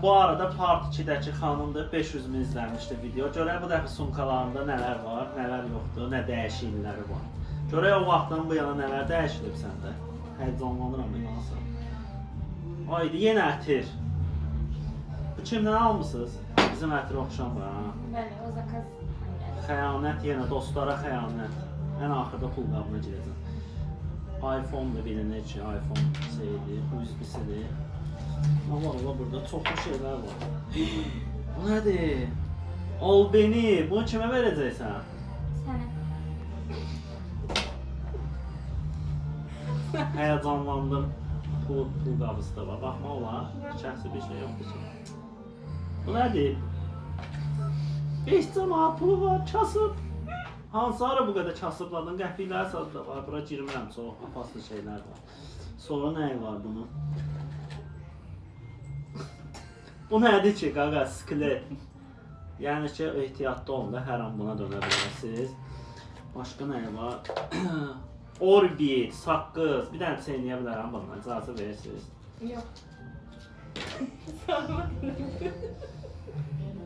Bu arada Part 2-dəki xanımdır, 500 min izlənmişdi video. Görək bu dəfə sumkalarında nələr var, nələr yoxdur, nə dəyişiklikləri var. Görək o vaxtdan bu yana nələr dəyişilib səndə. Həyecanlanıram inanırsan. Haydi, yenə ətir. Bu kimdən almışsınız? Bizim ətir oxşamır ha. Bəli, o zakaz. Xəyanət yenə, dostlara xəyanət. Ən axırda pul qabına girəcəm. iPhone da bilinir ki, iPhone şeydir, bu üzbisidir. Ama Allah burada çoxlu şeylər var. Bu nədir? Al beni, bunu kimə verəcəksən? Sənə. Həyecanlandım. Pul qabısı da var, baxma olar. Şəxsi bir şey yoxdur ki. Bu nədir? 5 cəmaat pulu var, kasıb. Hansı ara bu qədər kasıbladın? Qəpiklər da var, bura girmirəm, çox apaslı şeylər var. Sonra nəyi var bunun? Bu nədir ki, qaqa? Sklet. Yəni ki, ehtiyatlı olun da hər an buna dönə bilərsiniz. Başqa nəyi var? Orbit, saqqız. Bir dənə çeynəyə bilərəm bana, icazə verirsiniz. Yox.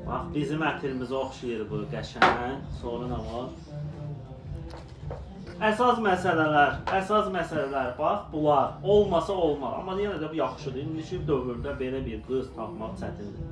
Bax, bizim ətirimizə oxşayır bu qəşəng. Sonra nə var? Əsas məsələlər, bax, bunlar olmasa olmaz. Amma yenə də bu yaxşıdır. İndiki dövrdə belə bir qız tapmaq çətindir.